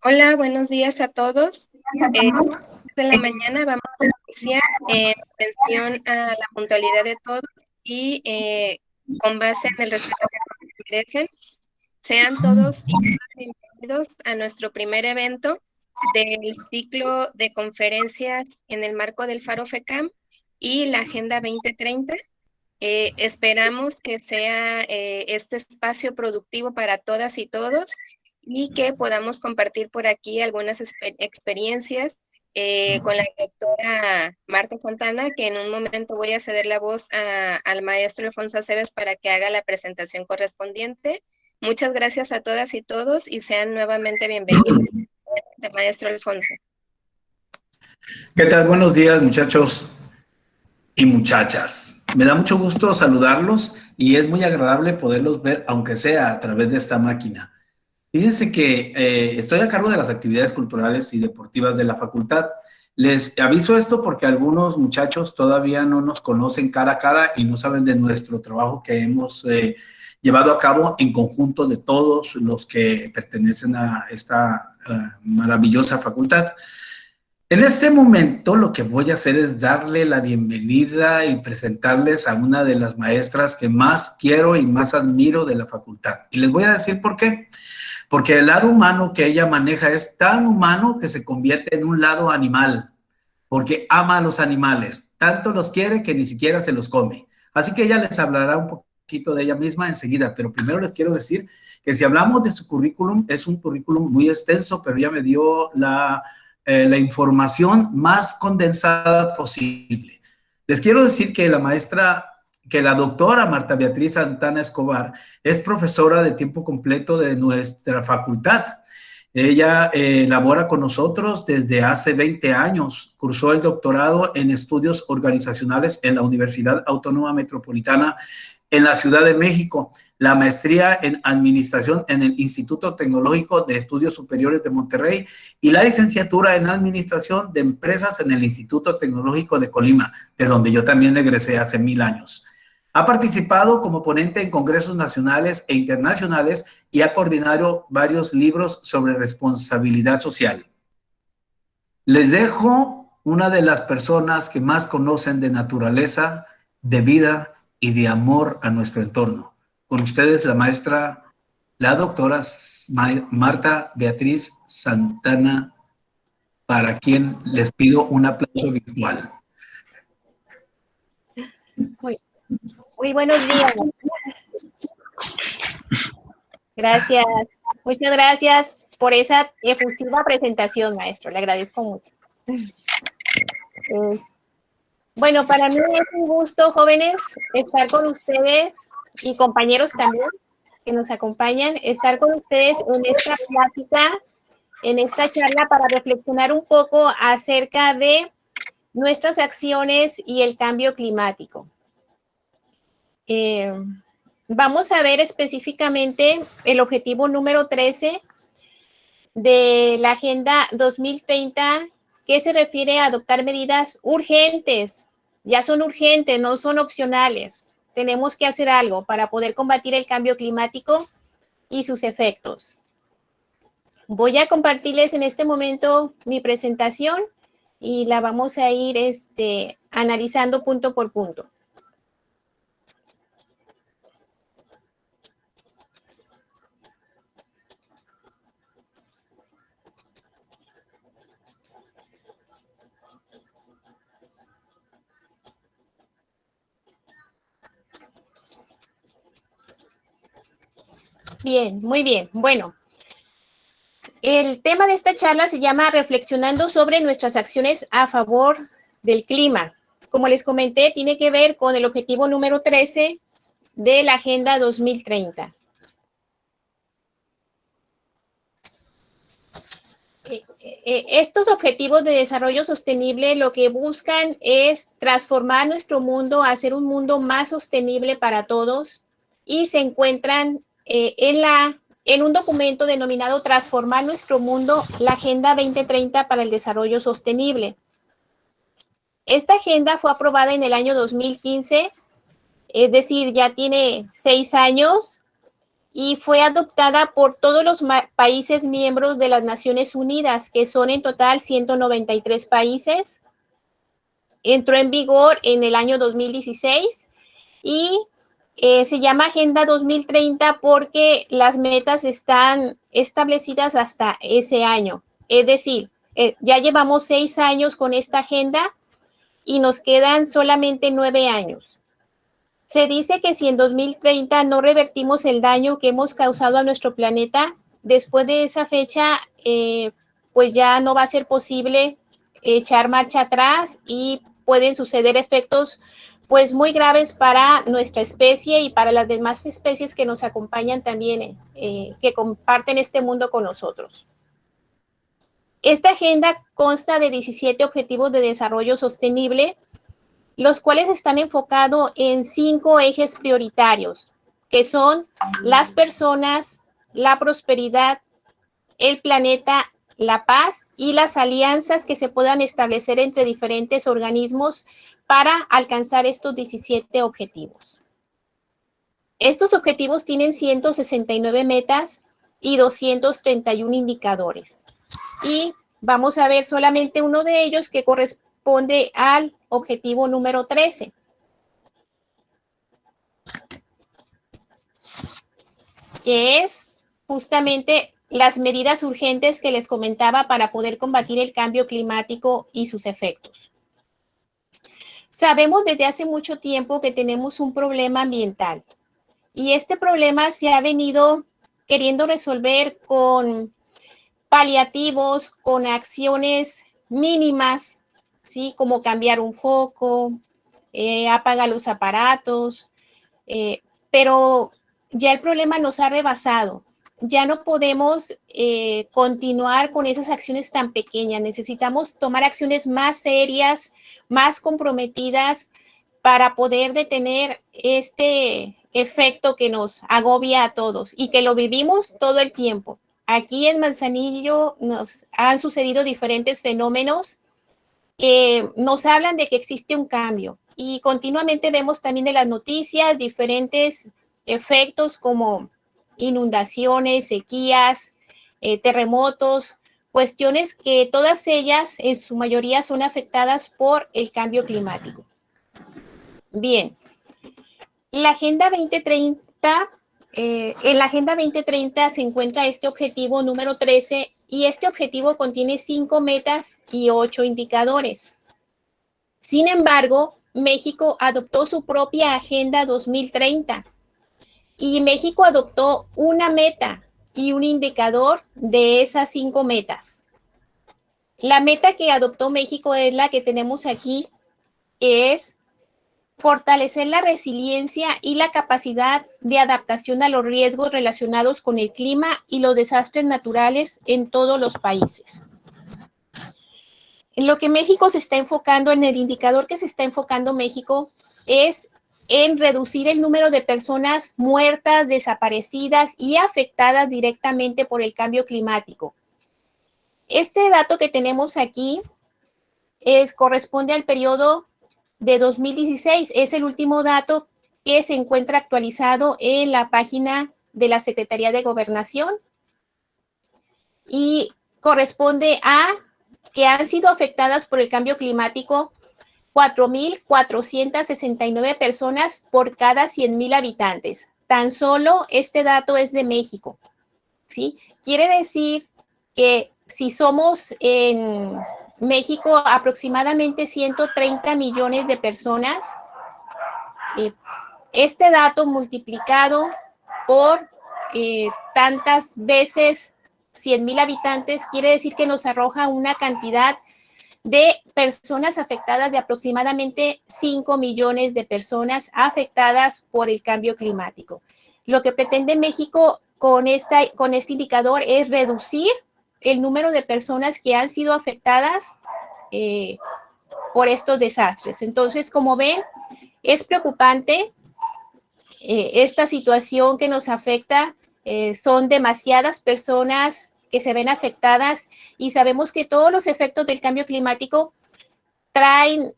Hola, buenos días a todos. De la mañana vamos a iniciar en atención a la puntualidad de todos y con base en el respeto que merecen. Sean todos y todas bienvenidos a nuestro primer evento del ciclo de conferencias en el marco del Faro FECAM y la Agenda 2030. Esperamos que sea este espacio productivo para todas y todos y que podamos compartir por aquí algunas experiencias con la doctora Marta Fontana, que en un momento voy a ceder la voz al maestro Alfonso Aceves para que haga la presentación correspondiente. Muchas gracias a todas y todos y sean nuevamente bienvenidos. Maestro Alfonso. ¿Qué tal? Buenos días, muchachos y muchachas. Me da mucho gusto saludarlos y es muy agradable poderlos ver, aunque sea a través de esta máquina. Fíjense que estoy a cargo de las actividades culturales y deportivas de la facultad. Les aviso esto porque algunos muchachos todavía no nos conocen cara a cara y no saben de nuestro trabajo que hemos llevado a cabo en conjunto de todos los que pertenecen a esta maravillosa facultad. En este momento lo que voy a hacer es darle la bienvenida y presentarles a una de las maestras que más quiero y más admiro de la facultad. Y les voy a decir por qué. Porque el lado humano que ella maneja es tan humano que se convierte en un lado animal, porque ama a los animales, tanto los quiere que ni siquiera se los come. Así que ella les hablará un poquito de ella misma enseguida, pero primero les quiero decir que si hablamos de su currículum, es un currículum muy extenso, pero ella me dio la información más condensada posible. Les quiero decir que la doctora Marta Beatriz Santana Escobar es profesora de tiempo completo de nuestra facultad. Ella labora con nosotros desde hace 20 años. Cursó el doctorado en estudios organizacionales en la Universidad Autónoma Metropolitana en la Ciudad de México, la maestría en administración en el Instituto Tecnológico de Estudios Superiores de Monterrey y la licenciatura en administración de empresas en el Instituto Tecnológico de Colima, de donde yo también egresé hace 1000 años. Ha participado como ponente en congresos nacionales e internacionales y ha coordinado varios libros sobre responsabilidad social. Les dejo una de las personas que más conocen de naturaleza, de vida y de amor a nuestro entorno. Con ustedes la maestra, la doctora Marta Beatriz Santana, para quien les pido un aplauso virtual. Muy buenos días. Gracias. Muchas gracias por esa efusiva presentación, maestro. Le agradezco mucho. Bueno, para mí es un gusto, jóvenes, estar con ustedes y compañeros también que nos acompañan, estar con ustedes en esta plática, en esta charla para reflexionar un poco acerca de nuestras acciones y el cambio climático. Vamos a ver específicamente el objetivo número 13 de la Agenda 2030, que se refiere a adoptar medidas urgentes. Ya son urgentes, no son opcionales. Tenemos que hacer algo para poder combatir el cambio climático y sus efectos. Voy a compartirles en este momento mi presentación y la vamos a ir analizando punto por punto. Bien, muy bien. Bueno, el tema de esta charla se llama Reflexionando sobre nuestras acciones a favor del clima. Como les comenté, tiene que ver con el objetivo número 13 de la Agenda 2030. Estos objetivos de desarrollo sostenible lo que buscan es transformar nuestro mundo, hacer un mundo más sostenible para todos, y se encuentran en un documento denominado Transformar nuestro mundo, la Agenda 2030 para el Desarrollo Sostenible. Esta agenda fue aprobada en el año 2015, es decir, ya tiene 6 años, y fue adoptada por todos los países miembros de las Naciones Unidas, que son en total 193 países. Entró en vigor en el año 2016 y se llama Agenda 2030 porque las metas están establecidas hasta ese año. Es decir, ya llevamos 6 años con esta agenda y nos quedan solamente 9 años. Se dice que si en 2030 no revertimos el daño que hemos causado a nuestro planeta, después de esa fecha, pues ya no va a ser posible echar marcha atrás y pueden suceder efectos pues muy graves para nuestra especie y para las demás especies que nos acompañan también, que comparten este mundo con nosotros. Esta agenda consta de 17 objetivos de desarrollo sostenible, los cuales están enfocados en 5 ejes prioritarios, que son las personas, la prosperidad, el planeta, la paz y las alianzas que se puedan establecer entre diferentes organismos para alcanzar estos 17 objetivos. Estos objetivos tienen 169 metas y 231 indicadores. Y vamos a ver solamente uno de ellos que corresponde al objetivo número 13. Que es justamente las medidas urgentes que les comentaba para poder combatir el cambio climático y sus efectos. Sabemos desde hace mucho tiempo que tenemos un problema ambiental y este problema se ha venido queriendo resolver con paliativos, con acciones mínimas, ¿sí? Como cambiar un foco, apagar los aparatos, pero ya el problema nos ha rebasado. Ya no podemos continuar con esas acciones tan pequeñas. Necesitamos tomar acciones más serias, más comprometidas para poder detener este efecto que nos agobia a todos y que lo vivimos todo el tiempo. Aquí en Manzanillo nos han sucedido diferentes fenómenos que nos hablan de que existe un cambio y continuamente vemos también en las noticias diferentes efectos como inundaciones, sequías, terremotos, cuestiones que todas ellas en su mayoría son afectadas por el cambio climático. Bien, la Agenda 2030, en la Agenda 2030 se encuentra este objetivo número 13 y este objetivo contiene 5 metas y 8 indicadores. Sin embargo, México adoptó su propia Agenda 2030 y México adoptó una meta y un indicador de esas 5 metas. La meta que adoptó México es la que tenemos aquí, que es fortalecer la resiliencia y la capacidad de adaptación a los riesgos relacionados con el clima y los desastres naturales en todos los países. En lo que México se está enfocando, en el indicador que se está enfocando México, es en reducir el número de personas muertas, desaparecidas y afectadas directamente por el cambio climático. Este dato que tenemos aquí corresponde al periodo de 2016. Es el último dato que se encuentra actualizado en la página de la Secretaría de Gobernación y corresponde a que han sido afectadas por el cambio climático 4,469 personas por cada 100,000 habitantes. Tan solo este dato es de México, ¿sí? Quiere decir que si somos en México aproximadamente 130 millones de personas, este dato multiplicado por tantas veces 100,000 habitantes quiere decir que nos arroja una cantidad de personas afectadas de aproximadamente 5 millones de personas afectadas por el cambio climático. Lo que pretende México con este indicador es reducir el número de personas que han sido afectadas por estos desastres. Entonces, como ven, es preocupante esta situación que nos afecta. Son demasiadas personas que se ven afectadas y sabemos que todos los efectos del cambio climático traen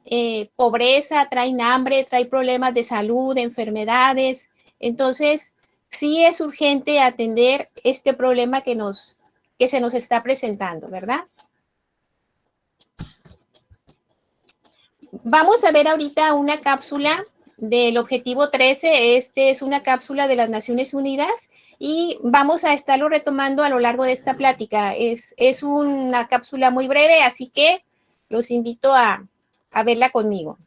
pobreza, traen hambre, traen problemas de salud, enfermedades. Entonces, sí es urgente atender este problema que se nos está presentando, ¿verdad? Vamos a ver ahorita una cápsula del objetivo 13. Este es una cápsula de las Naciones Unidas y vamos a estarlo retomando a lo largo de esta plática. Es una cápsula muy breve, así que los invito a verla conmigo.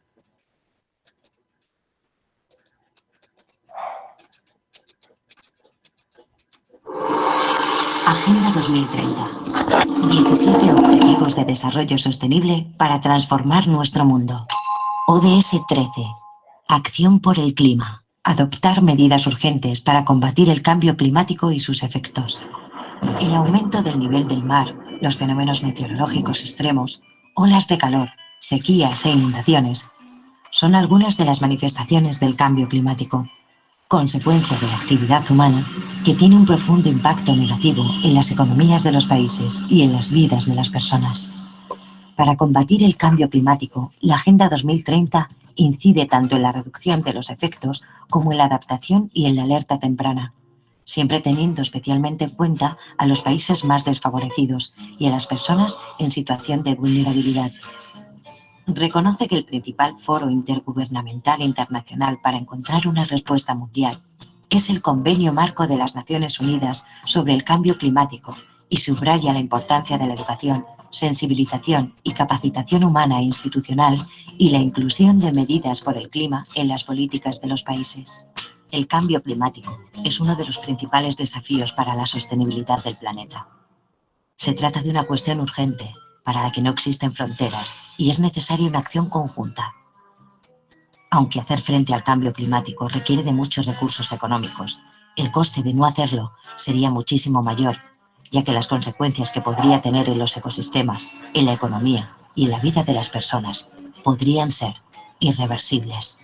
Agenda 2030. 17 Objetivos de Desarrollo Sostenible para transformar nuestro mundo. ODS 13. Acción por el clima. Adoptar medidas urgentes para combatir el cambio climático y sus efectos. El aumento del nivel del mar, los fenómenos meteorológicos extremos, olas de calor, sequías e inundaciones son algunas de las manifestaciones del cambio climático, consecuencia de la actividad humana que tiene un profundo impacto negativo en las economías de los países y en las vidas de las personas. Para combatir el cambio climático, la Agenda 2030 incide tanto en la reducción de los efectos como en la adaptación y en la alerta temprana, siempre teniendo especialmente en cuenta a los países más desfavorecidos y a las personas en situación de vulnerabilidad. Reconoce que el principal foro intergubernamental internacional para encontrar una respuesta mundial es el Convenio Marco de las Naciones Unidas sobre el Cambio Climático y subraya la importancia de la educación, sensibilización y capacitación humana e institucional y la inclusión de medidas por el clima en las políticas de los países. El cambio climático es uno de los principales desafíos para la sostenibilidad del planeta. Se trata de una cuestión urgente para la que no existen fronteras y es necesaria una acción conjunta. Aunque hacer frente al cambio climático requiere de muchos recursos económicos, el coste de no hacerlo sería muchísimo mayor, ya que las consecuencias que podría tener en los ecosistemas, en la economía y en la vida de las personas podrían ser irreversibles.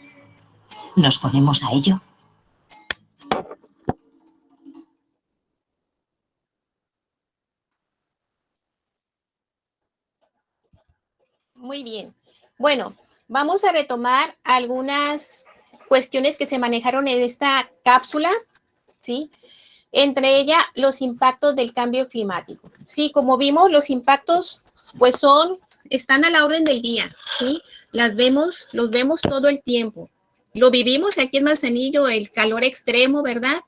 ¿Nos ponemos a ello? Muy bien. Bueno, vamos a retomar algunas cuestiones que se manejaron en esta cápsula, ¿sí? Entre ellas, los impactos del cambio climático. Sí, como vimos, los impactos, pues están a la orden del día, ¿sí? Los vemos todo el tiempo. Lo vivimos aquí en Manzanillo, el calor extremo, ¿verdad?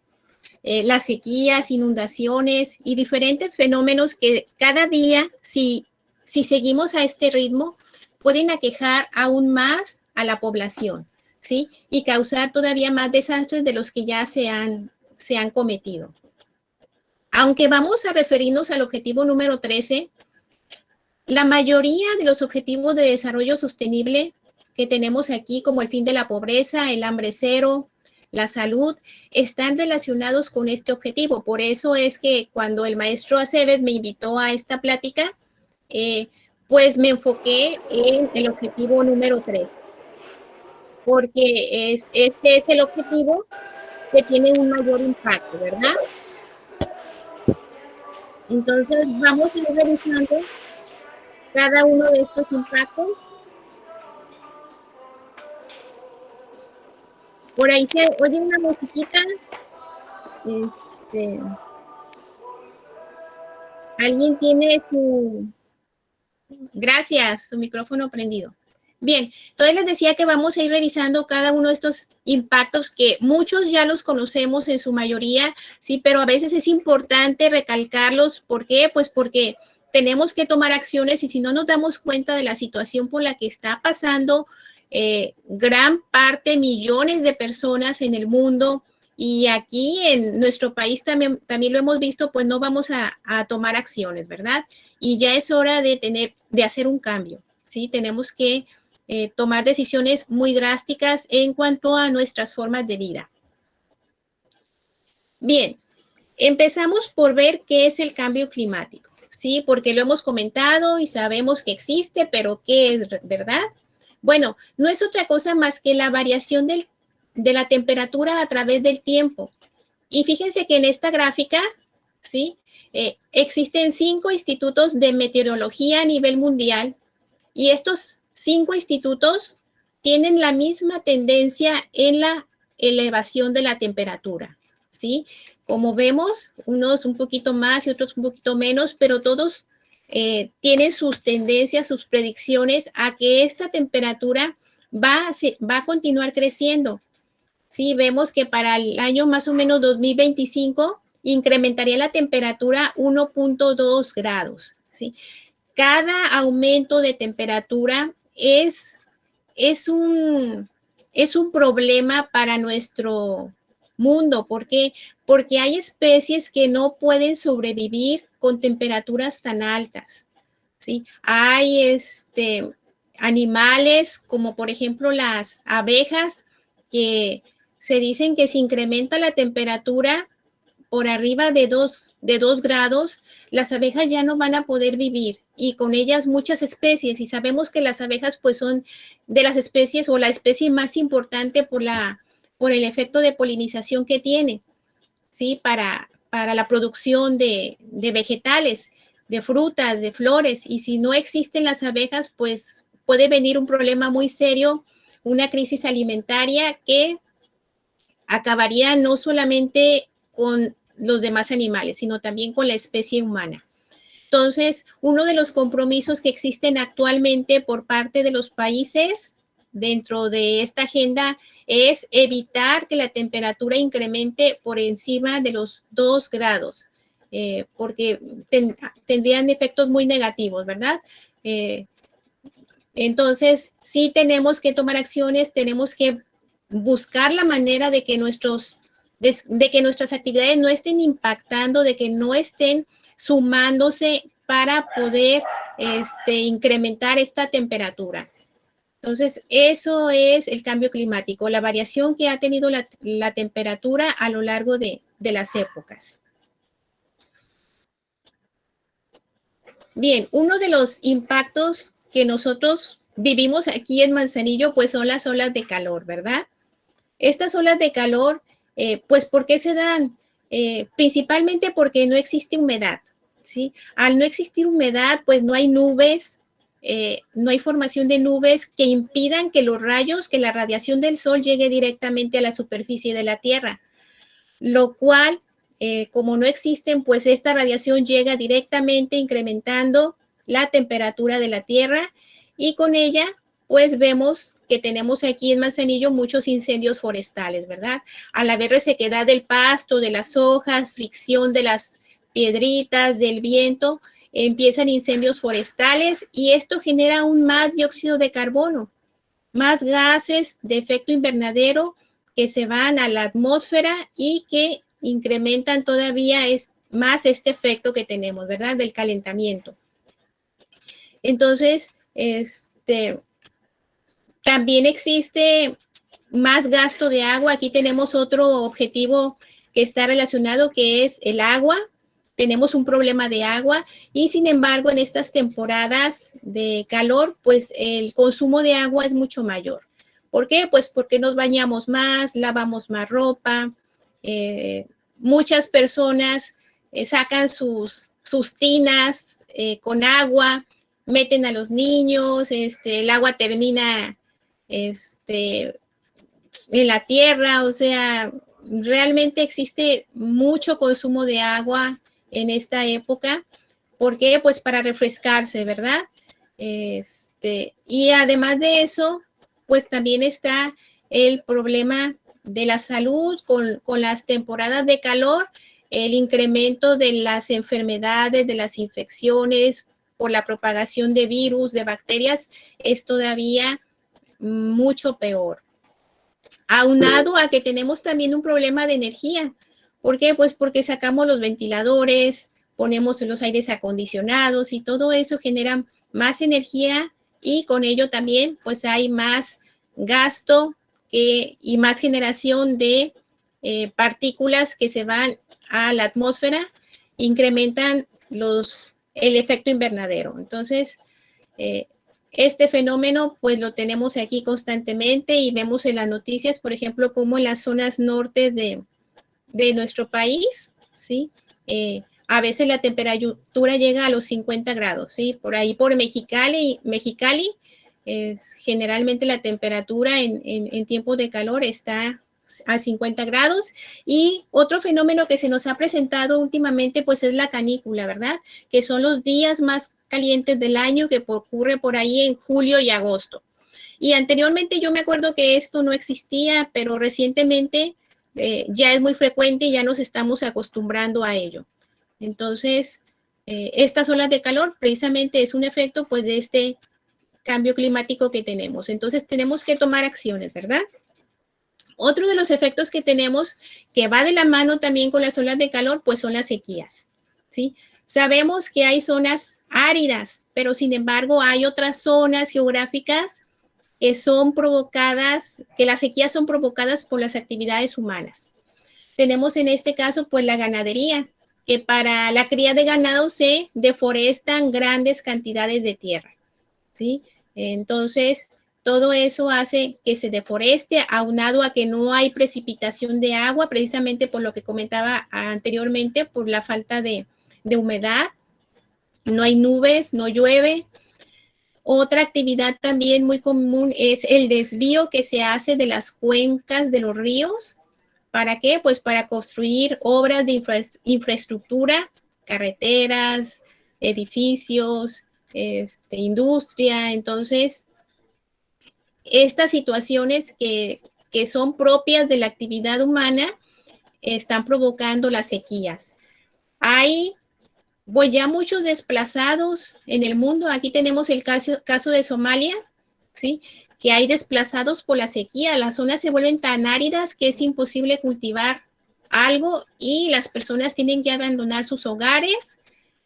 Las sequías, inundaciones y diferentes fenómenos que cada día, si seguimos a este ritmo, pueden aquejar aún más a la población, ¿sí? Y causar todavía más desastres de los que ya se han cometido. Aunque vamos a referirnos al objetivo número 13, la mayoría de los objetivos de desarrollo sostenible que tenemos aquí, como el fin de la pobreza, el hambre cero, la salud, están relacionados con este objetivo. Por eso es que cuando el maestro Aceves me invitó a esta plática, pues me enfoqué en el objetivo número 3, porque este es el objetivo que tiene un mayor impacto, ¿verdad? Entonces vamos a ir revisando cada uno de estos impactos. Por ahí se oye una musiquita. Alguien tiene Gracias, su micrófono prendido. Bien, entonces les decía que vamos a ir revisando cada uno de estos impactos que muchos ya los conocemos en su mayoría, sí, pero a veces es importante recalcarlos. ¿Por qué? Pues porque tenemos que tomar acciones y si no nos damos cuenta de la situación por la que está pasando gran parte, millones de personas en el mundo y aquí en nuestro país también lo hemos visto, pues no vamos a tomar acciones, ¿verdad? Y ya es hora de hacer un cambio, ¿sí? Tenemos que tomar decisiones muy drásticas en cuanto a nuestras formas de vida. Bien, empezamos por ver qué es el cambio climático, ¿sí? Porque lo hemos comentado y sabemos que existe, pero ¿qué es, verdad? Bueno, no es otra cosa más que la variación de la temperatura a través del tiempo. Y fíjense que en esta gráfica, ¿sí? Existen 5 institutos de meteorología a nivel mundial y estos 5 institutos tienen la misma tendencia en la elevación de la temperatura. ¿sí? Como vemos, unos un poquito más y otros un poquito menos, pero todos tienen sus tendencias, sus predicciones a que esta temperatura va a continuar creciendo. Sí, vemos que para el año más o menos 2025 incrementaría la temperatura 1.2 grados, ¿sí? Cada aumento de temperatura es un problema para nuestro mundo. ¿Por qué? Porque hay especies que no pueden sobrevivir con temperaturas tan altas, ¿sí? Hay animales como por ejemplo las abejas que se dicen que si incrementa la temperatura por arriba de 2 grados, las abejas ya no van a poder vivir y con ellas muchas especies. Y sabemos que las abejas pues son de las especies o la especie más importante por el efecto de polinización que tiene, ¿sí? Para la producción de vegetales, de frutas, de flores. Y si no existen las abejas, pues puede venir un problema muy serio, una crisis alimentaria que acabaría no solamente con los demás animales, sino también con la especie humana. Entonces, uno de los compromisos que existen actualmente por parte de los países dentro de esta agenda es evitar que la temperatura incremente por encima de los 2 grados, porque tendrían efectos muy negativos, ¿verdad? Entonces, sí tenemos que tomar acciones, tenemos que buscar la manera de que nuestras actividades no estén impactando, de que no estén sumándose para poder incrementar esta temperatura. Entonces, eso es el cambio climático, la variación que ha tenido la temperatura a lo largo de las épocas. Bien, uno de los impactos que nosotros vivimos aquí en Manzanillo, pues son las olas de calor, ¿verdad? Estas olas de calor, pues, ¿por qué se dan? Principalmente porque no existe humedad, ¿sí? Al no existir humedad, pues no hay nubes, no hay formación de nubes que impidan que los rayos, que la radiación del sol llegue directamente a la superficie de la Tierra, lo cual, como no existen, pues esta radiación llega directamente incrementando la temperatura de la Tierra y con ella, pues vemos que tenemos aquí en Manzanillo muchos incendios forestales, ¿verdad? Al haber resequedad del pasto, de las hojas, fricción de las piedritas, del viento, empiezan incendios forestales y esto genera aún más dióxido de carbono, más gases de efecto invernadero que se van a la atmósfera y que incrementan todavía más este efecto que tenemos, ¿verdad? Del calentamiento. Entonces, también existe más gasto de agua. Aquí tenemos otro objetivo que está relacionado, que es el agua. Tenemos un problema de agua y sin embargo en estas temporadas de calor, pues el consumo de agua es mucho mayor. ¿Por qué? Pues porque nos bañamos más, lavamos más ropa. Muchas personas sacan sus tinas con agua, meten a los niños, el agua termina en la tierra, o sea, realmente existe mucho consumo de agua en esta época. ¿Por qué? Pues para refrescarse, ¿verdad? Y además de eso, pues también está el problema de la salud con las temporadas de calor, el incremento de las enfermedades, de las infecciones por la propagación de virus, de bacterias, es todavía mucho peor. Aunado a que tenemos también un problema de energía. ¿Por qué? Pues porque sacamos los ventiladores, ponemos los aires acondicionados y todo eso genera más energía y con ello también pues hay más gasto y más generación de partículas que se van a la atmósfera, incrementan el efecto invernadero. Entonces, este fenómeno pues lo tenemos aquí constantemente y vemos en las noticias, por ejemplo, como en las zonas norte de nuestro país, ¿sí? A veces la temperatura llega a los 50 grados, ¿sí? Por ahí por Mexicali, generalmente la temperatura en tiempos de calor está a 50 grados. Y otro fenómeno que se nos ha presentado últimamente, pues es la canícula, ¿verdad? Que son los días más calientes del año, que ocurre por ahí en julio y agosto. Y anteriormente yo me acuerdo que esto no existía, pero recientemente ya es muy frecuente y ya nos estamos acostumbrando a ello. Entonces, estas olas de calor precisamente es un efecto pues de este cambio climático que tenemos. Entonces tenemos que tomar acciones, ¿verdad? Otro de los efectos que tenemos que va de la mano también con las olas de calor, pues son las sequías, ¿sí? Sabemos que hay zonas áridas, pero sin embargo hay otras zonas geográficas que son provocadas, que las sequías son provocadas por las actividades humanas. Tenemos en este caso pues la ganadería, que para la cría de ganado se deforestan grandes cantidades de tierra, ¿sí? Entonces, todo eso hace que se deforeste, aunado a que no hay precipitación de agua, precisamente por lo que comentaba anteriormente, por la falta de humedad, no hay nubes, no llueve. Otra actividad también muy común es el desvío que se hace de las cuencas de los ríos. ¿Para qué? Pues para construir obras de infraestructura, carreteras, edificios, industria. Entonces, estas situaciones que son propias de la actividad humana están provocando las sequías. Hay pues ya muchos desplazados en el mundo. Aquí tenemos el caso de Somalia, ¿sí? Que hay desplazados por la sequía. Las zonas se vuelven tan áridas que es imposible cultivar algo y las personas tienen que abandonar sus hogares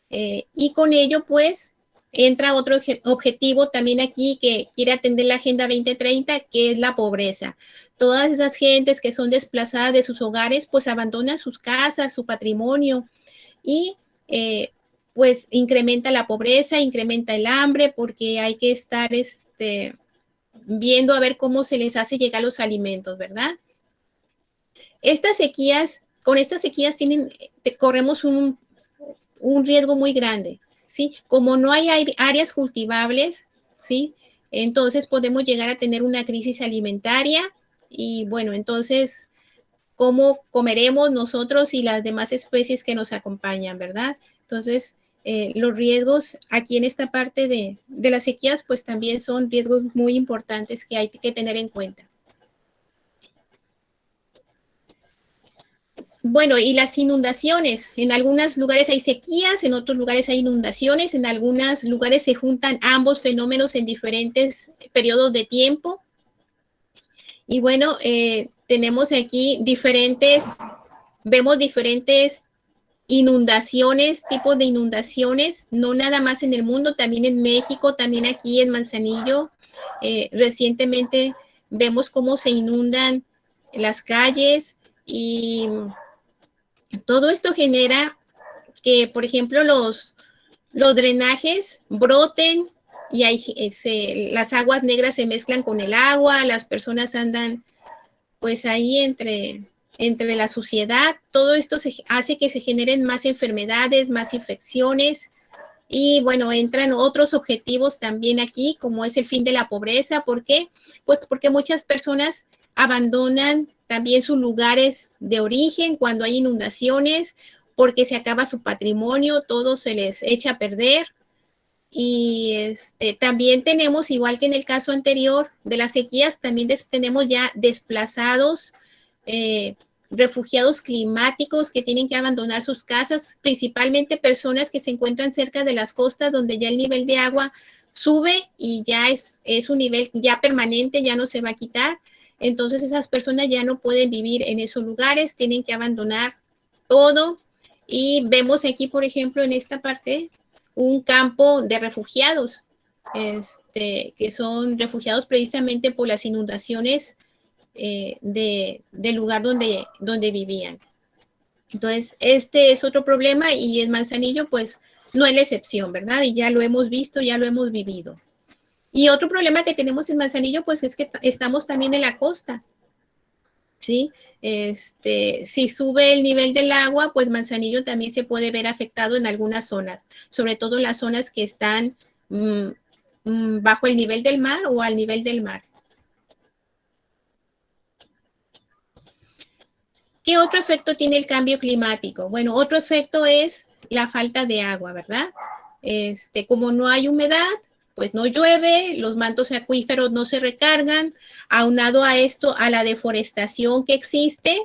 y con ello pues entra otro objetivo también aquí que quiere atender la Agenda 2030, que es la pobreza. Todas esas gentes que son desplazadas de sus hogares pues abandonan sus casas, su patrimonio y pues incrementa la pobreza, incrementa el hambre, porque hay que estar viendo a ver cómo se les hace llegar los alimentos, ¿verdad? Con estas sequías corremos un riesgo muy grande, ¿sí? Como no hay áreas cultivables, ¿sí? Entonces podemos llegar a tener una crisis alimentaria y bueno, entonces cómo comeremos nosotros y las demás especies que nos acompañan, ¿verdad? Entonces, los riesgos aquí en esta parte de las sequías, pues también son riesgos muy importantes que hay que tener en cuenta. Bueno, y las inundaciones. En algunos lugares hay sequías, en otros lugares hay inundaciones, en algunos lugares se juntan ambos fenómenos en diferentes periodos de tiempo. Y bueno, tenemos aquí vemos diferentes inundaciones, tipos de inundaciones, no nada más en el mundo, también en México, también aquí en Manzanillo. Recientemente vemos cómo se inundan las calles y todo esto genera que, por ejemplo, los drenajes broten y las aguas negras se mezclan con el agua, las personas andan pues ahí entre la suciedad. Todo esto hace que se generen más enfermedades, más infecciones y bueno, entran otros objetivos también aquí, como es el fin de la pobreza. ¿Por qué? Pues porque muchas personas abandonan también sus lugares de origen cuando hay inundaciones, porque se acaba su patrimonio, todo se les echa a perder. Y también tenemos, igual que en el caso anterior de las sequías, también tenemos ya desplazados, refugiados climáticos que tienen que abandonar sus casas, principalmente personas que se encuentran cerca de las costas donde ya el nivel de agua sube y ya es un nivel ya permanente, ya no se va a quitar. Entonces esas personas ya no pueden vivir en esos lugares, tienen que abandonar todo. Y vemos aquí, por ejemplo, en esta parte, un campo de refugiados, que son refugiados precisamente por las inundaciones del lugar donde vivían. Entonces, este es otro problema y en Manzanillo, pues, no es la excepción, ¿verdad? Y ya lo hemos visto, ya lo hemos vivido. Y otro problema que tenemos en Manzanillo, pues, es que estamos también en la costa, ¿sí? Si sube el nivel del agua, pues Manzanillo también se puede ver afectado en algunas zonas, sobre todo en las zonas que están bajo el nivel del mar o al nivel del mar. ¿Qué otro efecto tiene el cambio climático? Bueno, otro efecto es la falta de agua, ¿verdad? Como no hay humedad, pues no llueve, los mantos acuíferos no se recargan, aunado a esto, a la deforestación que existe,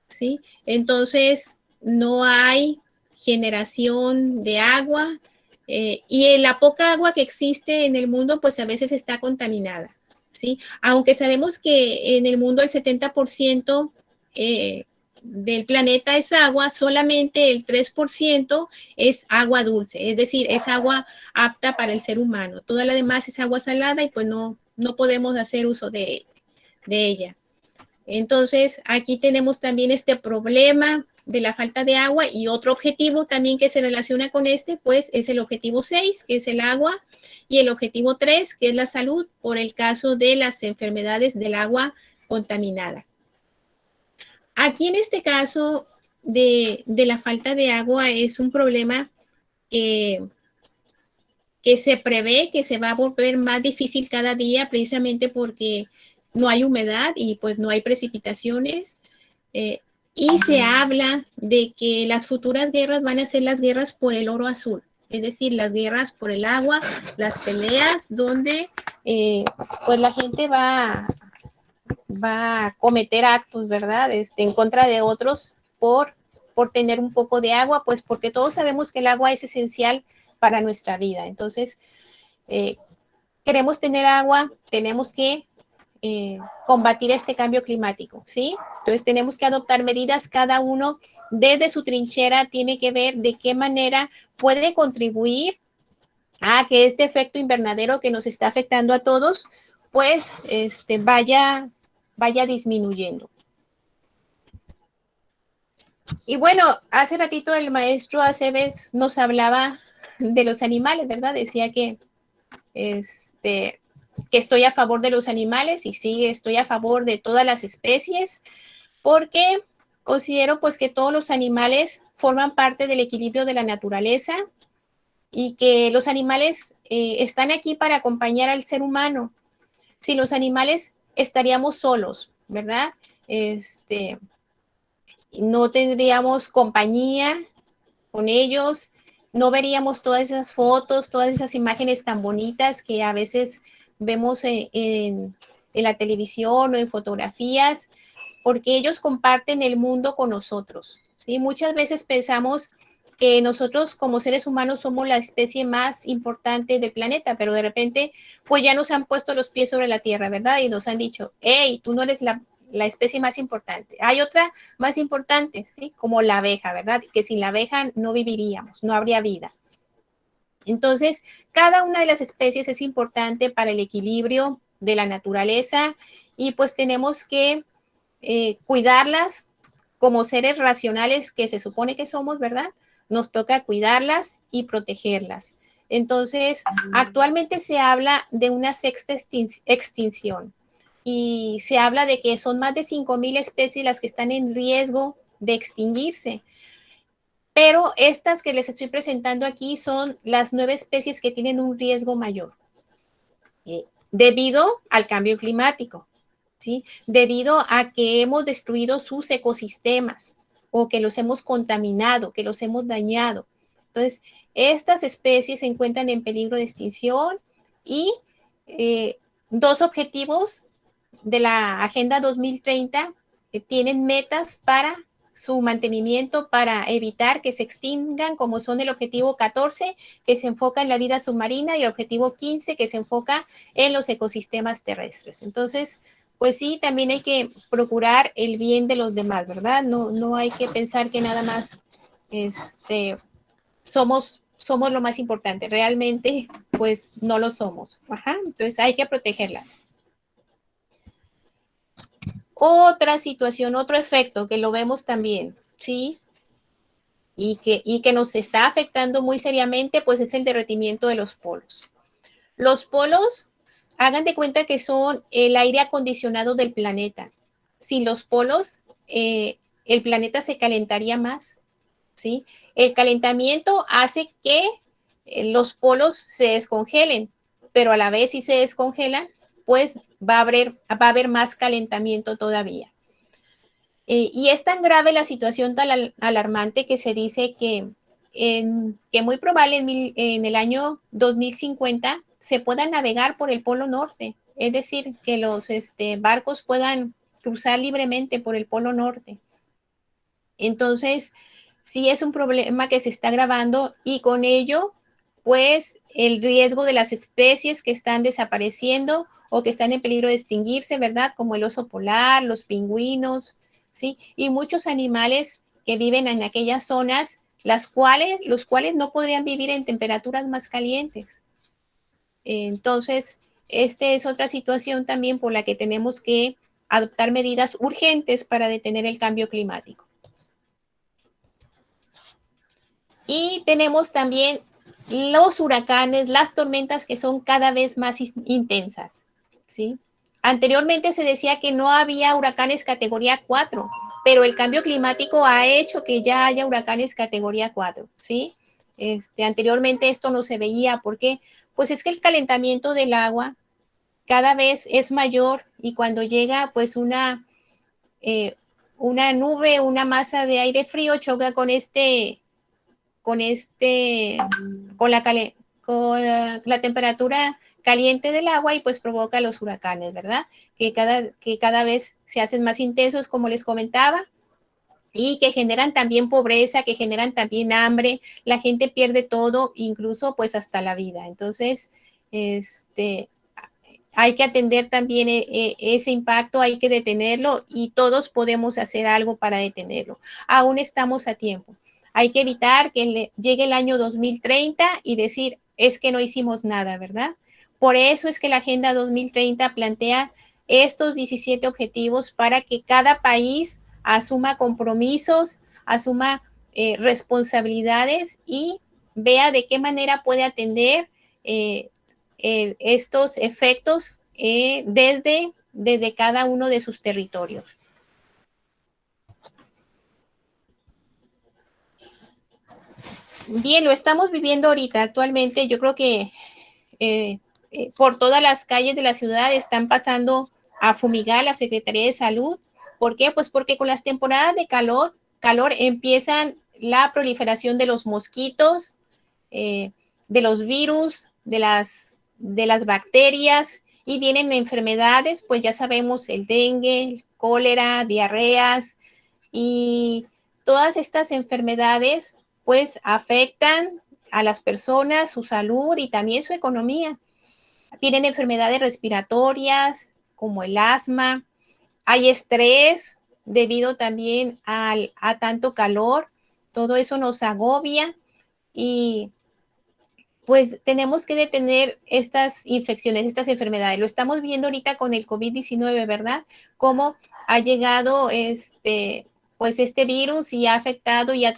¿sí? Entonces, no hay generación de agua y la poca agua que existe en el mundo, pues a veces está contaminada, ¿sí? Aunque sabemos que en el mundo el 70% del planeta es agua, solamente el 3% es agua dulce, es decir, es agua apta para el ser humano. Toda la demás es agua salada y pues no podemos hacer uso de ella. Entonces, aquí tenemos también este problema de la falta de agua y otro objetivo también que se relaciona con pues es el objetivo 6, que es el agua, y el objetivo 3, que es la salud, por el caso de las enfermedades del agua contaminada. Aquí en este caso de la falta de agua es un problema que se prevé que se va a volver más difícil cada día precisamente porque no hay humedad y pues no hay precipitaciones. Y se habla de que las futuras guerras van a ser las guerras por el oro azul, es decir, las guerras por el agua, las peleas donde pues la gente va a cometer actos, ¿verdad? En contra de otros por tener un poco de agua, pues porque todos sabemos que el agua es esencial para nuestra vida. Entonces, queremos tener agua, tenemos que combatir este cambio climático, ¿sí? Entonces, tenemos que adoptar medidas, cada uno desde su trinchera tiene que ver de qué manera puede contribuir a que este efecto invernadero que nos está afectando a todos, pues, vaya disminuyendo. Y bueno, hace ratito el maestro Aceves nos hablaba de los animales, ¿verdad? Decía que estoy a favor de los animales y sí, estoy a favor de todas las especies porque considero pues que todos los animales forman parte del equilibrio de la naturaleza y que los animales están aquí para acompañar al ser humano. Si los animales estaríamos solos, ¿verdad? No tendríamos compañía con ellos, no veríamos todas esas fotos, todas esas imágenes tan bonitas que a veces vemos en la televisión o en fotografías, porque ellos comparten el mundo con nosotros, ¿sí? Muchas veces pensamos que nosotros como seres humanos somos la especie más importante del planeta, pero de repente pues ya nos han puesto los pies sobre la tierra, ¿verdad? Y nos han dicho, hey, tú no eres la especie más importante. Hay otra más importante, ¿sí? Como la abeja, ¿verdad? Que sin la abeja no viviríamos, no habría vida. Entonces, cada una de las especies es importante para el equilibrio de la naturaleza y pues tenemos que cuidarlas como seres racionales que se supone que somos, ¿verdad? Nos toca cuidarlas y protegerlas. Entonces, actualmente se habla de una sexta extinción y se habla de que son más de 5,000 especies las que están en riesgo de extinguirse. Pero estas que les estoy presentando aquí son las 9 especies que tienen un riesgo mayor debido al cambio climático, ¿sí? Debido a que hemos destruido sus ecosistemas o que los hemos contaminado, que los hemos dañado. Entonces, estas especies se encuentran en peligro de extinción y 2 objetivos de la Agenda 2030 tienen metas para su mantenimiento, para evitar que se extingan, como son el objetivo 14, que se enfoca en la vida submarina, y el objetivo 15, que se enfoca en los ecosistemas terrestres. Entonces, pues sí, también hay que procurar el bien de los demás, ¿verdad? No hay que pensar que nada más somos lo más importante. Realmente, pues no lo somos. Ajá. Entonces, hay que protegerlas. Otra situación, otro efecto que lo vemos también, ¿sí? Y que nos está afectando muy seriamente, pues es el derretimiento de los polos. Los polos, hagan de cuenta que son el aire acondicionado del planeta. Sin los polos, el planeta se calentaría más, ¿sí? El calentamiento hace que los polos se descongelen, pero a la vez si se descongelan, pues va a haber más calentamiento todavía. Y es tan grave la situación tan alarmante que se dice que muy probable en el año 2050 se pueda navegar por el Polo Norte, es decir, que los barcos puedan cruzar libremente por el Polo Norte. Entonces, sí es un problema que se está agravando y con ello, pues, el riesgo de las especies que están desapareciendo o que están en peligro de extinguirse, ¿verdad? Como el oso polar, los pingüinos, ¿sí? Y muchos animales que viven en aquellas zonas, los cuales no podrían vivir en temperaturas más calientes. Entonces, esta es otra situación también por la que tenemos que adoptar medidas urgentes para detener el cambio climático. Y tenemos también los huracanes, las tormentas que son cada vez más intensas, ¿sí? Anteriormente se decía que no había huracanes categoría 4, pero el cambio climático ha hecho que ya haya huracanes categoría 4, ¿sí? Anteriormente esto no se veía. ¿Por qué? Pues es que el calentamiento del agua cada vez es mayor y cuando llega pues una nube, una masa de aire frío choca con la temperatura caliente del agua y pues provoca los huracanes, ¿verdad? Que cada vez se hacen más intensos, como les comentaba, y que generan también pobreza, que generan también hambre, la gente pierde todo, incluso pues hasta la vida. Entonces, hay que atender también ese impacto, hay que detenerlo y todos podemos hacer algo para detenerlo. Aún estamos a tiempo. Hay que evitar que llegue el año 2030 y decir, es que no hicimos nada, ¿verdad? Por eso es que la Agenda 2030 plantea estos 17 objetivos para que cada país asuma compromisos, asuma responsabilidades y vea de qué manera puede atender estos efectos desde cada uno de sus territorios. Bien, lo estamos viviendo ahorita. Actualmente yo creo que por todas las calles de la ciudad están pasando a fumigar la Secretaría de Salud. ¿Por qué? Pues porque con las temporadas de calor empiezan la proliferación de los mosquitos, de los virus, de las bacterias y vienen enfermedades, pues ya sabemos el dengue, el cólera, diarreas y todas estas enfermedades pues afectan a las personas, su salud y también su economía. Vienen enfermedades respiratorias como el asma, hay estrés debido también a tanto calor, todo eso nos agobia y pues tenemos que detener estas infecciones, estas enfermedades. Lo estamos viendo ahorita con el COVID-19, ¿verdad? Cómo ha llegado pues este virus y ha afectado y ha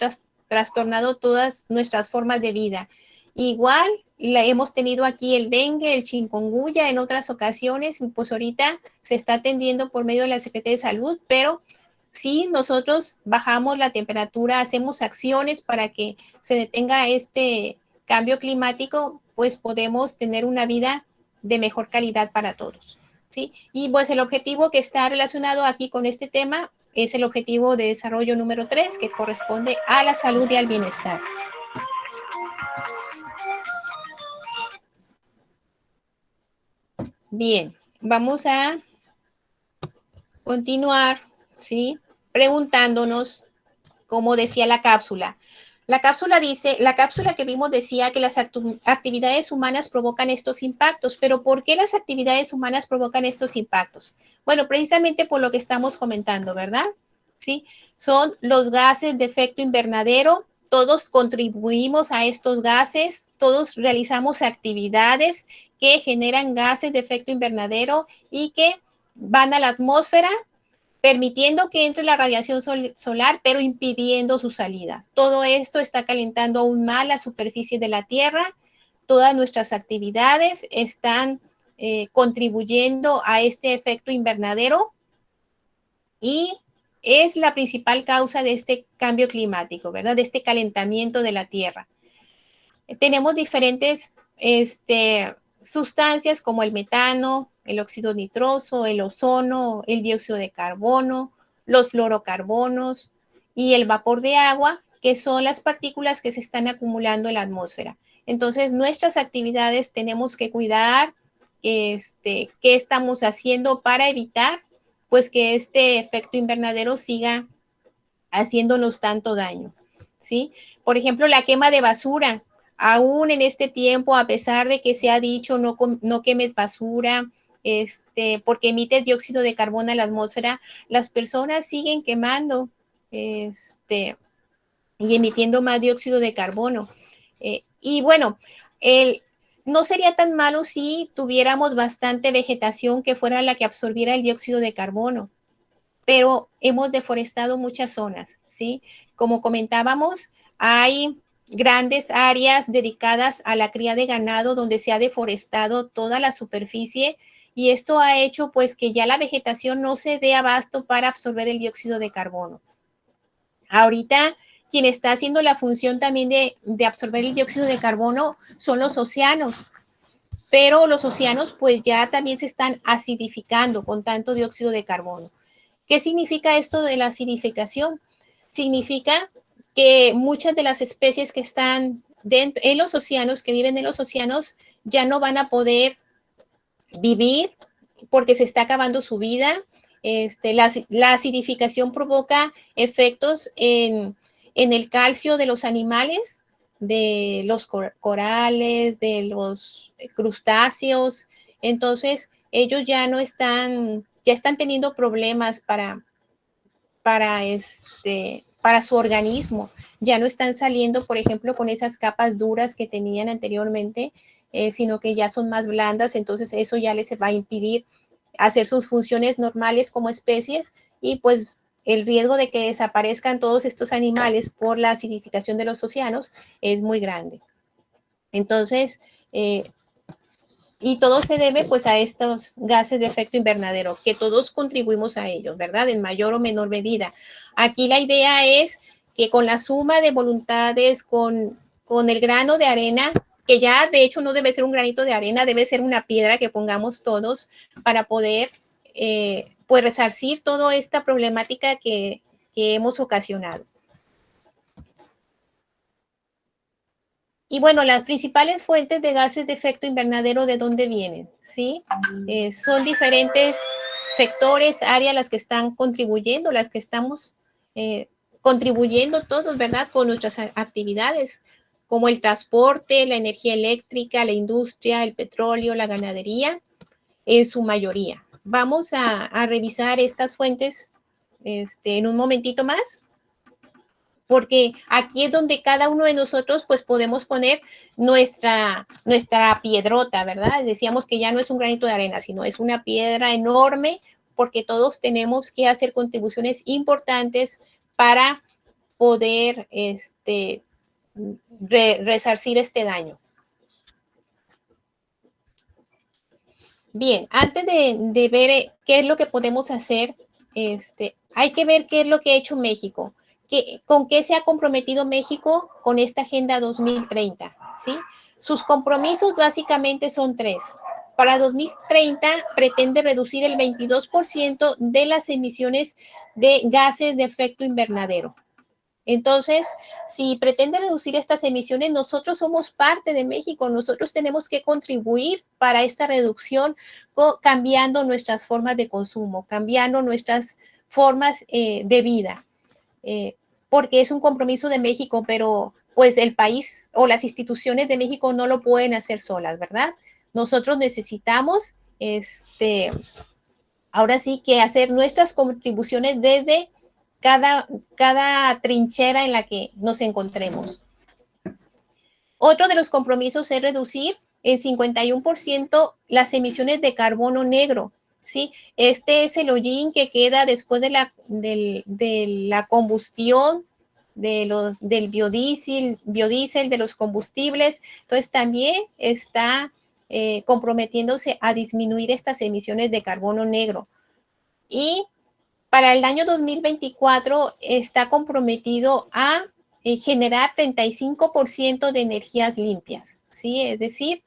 trastornado todas nuestras formas de vida. Igual hemos tenido aquí el dengue, el chikungunya en otras ocasiones, pues ahorita se está atendiendo por medio de la Secretaría de Salud, pero si nosotros bajamos la temperatura, hacemos acciones para que se detenga este cambio climático, pues podemos tener una vida de mejor calidad para todos, ¿sí? Y pues el objetivo que está relacionado aquí con este tema es el objetivo de desarrollo número 3, que corresponde a la salud y al bienestar. Bien, vamos a continuar, ¿sí? Preguntándonos, como decía la cápsula. La cápsula que vimos decía que las actividades humanas provocan estos impactos, pero ¿por qué las actividades humanas provocan estos impactos? Bueno, precisamente por lo que estamos comentando, ¿verdad? Sí, son los gases de efecto invernadero, todos contribuimos a estos gases, todos realizamos actividades que generan gases de efecto invernadero y que van a la atmósfera permitiendo que entre la radiación solar, pero impidiendo su salida. Todo esto está calentando aún más la superficie de la Tierra. Todas nuestras actividades están contribuyendo a este efecto invernadero y es la principal causa de este cambio climático, ¿verdad? De este calentamiento de la Tierra. Tenemos diferentes sustancias como el metano, el óxido nitroso, el ozono, el dióxido de carbono, los fluorocarbonos y el vapor de agua, que son las partículas que se están acumulando en la atmósfera. Entonces, nuestras actividades tenemos que cuidar qué estamos haciendo para evitar pues que este efecto invernadero siga haciéndonos tanto daño, ¿sí? Por ejemplo, la quema de basura. Aún en este tiempo, a pesar de que se ha dicho no quemes basura, porque emite dióxido de carbono a la atmósfera, las personas siguen quemando y emitiendo más dióxido de carbono. Y bueno, no sería tan malo si tuviéramos bastante vegetación que fuera la que absorbiera el dióxido de carbono, pero hemos deforestado muchas zonas, ¿sí? Como comentábamos, hay grandes áreas dedicadas a la cría de ganado donde se ha deforestado toda la superficie y esto ha hecho pues que ya la vegetación no se dé abasto para absorber el dióxido de carbono. Ahorita quien está haciendo la función también de absorber el dióxido de carbono son los océanos, pero los océanos pues ya también se están acidificando con tanto dióxido de carbono. ¿Qué significa esto de la acidificación? Significa que muchas de las especies que están en los océanos, que viven en los océanos, ya no van a poder vivir porque se está acabando su vida. La acidificación provoca efectos en el calcio de los animales, de los corales, de los crustáceos. Entonces, ellos ya están teniendo problemas para su organismo. Ya no están saliendo, por ejemplo, con esas capas duras que tenían anteriormente, sino que ya son más blandas, entonces eso ya les va a impedir hacer sus funciones normales como especies y pues el riesgo de que desaparezcan todos estos animales por la acidificación de los océanos es muy grande. Entonces, y todo se debe pues a estos gases de efecto invernadero, que todos contribuimos a ellos, ¿verdad? En mayor o menor medida. Aquí la idea es que con la suma de voluntades, con el grano de arena, que ya de hecho no debe ser un granito de arena, debe ser una piedra que pongamos todos para poder pues resarcir toda esta problemática que hemos ocasionado. Y bueno, las principales fuentes de gases de efecto invernadero, ¿de dónde vienen? ¿Sí? Son diferentes sectores, áreas las que están contribuyendo, las que estamos contribuyendo todos, ¿verdad? Con nuestras actividades, como el transporte, la energía eléctrica, la industria, el petróleo, la ganadería, en su mayoría. Vamos a revisar estas fuentes en un momentito más, porque aquí es donde cada uno de nosotros pues podemos poner nuestra piedrota, ¿verdad? Decíamos que ya no es un granito de arena, sino es una piedra enorme, porque todos tenemos que hacer contribuciones importantes para poder resarcir este daño. Bien, antes de ver qué es lo que podemos hacer, hay que ver qué es lo que ha hecho México. ¿Con qué se ha comprometido México con esta Agenda 2030? ¿Sí? Sus compromisos básicamente son 3. Para 2030 pretende reducir el 22% de las emisiones de gases de efecto invernadero. Entonces, si pretende reducir estas emisiones, nosotros somos parte de México, nosotros tenemos que contribuir para esta reducción cambiando nuestras formas de consumo, cambiando nuestras formas de vida. Porque es un compromiso de México, pero pues el país o las instituciones de México no lo pueden hacer solas, ¿verdad? Nosotros necesitamos, ahora sí que hacer nuestras contribuciones desde cada trinchera en la que nos encontremos. Otro de los compromisos es reducir en 51% las emisiones de carbono negro, ¿sí? Este es el hollín que queda después de la combustión del biodiesel, de los combustibles. Entonces, también está comprometiéndose a disminuir estas emisiones de carbono negro. Y para el año 2024 está comprometido a generar 35% de energías limpias, ¿sí? Es decir,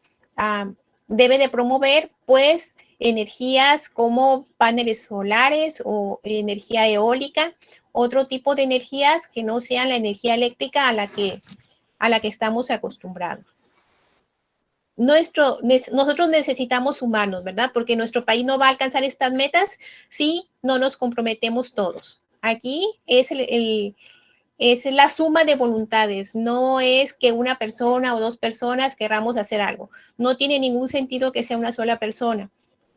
debe de promover, pues, energías como paneles solares o energía eólica, otro tipo de energías que no sean la energía eléctrica a la que estamos acostumbrados. Nosotros necesitamos humanos, ¿verdad? Porque nuestro país no va a alcanzar estas metas si no nos comprometemos todos. Aquí es la suma de voluntades, no es que una persona o dos personas queramos hacer algo. No tiene ningún sentido que sea una sola persona,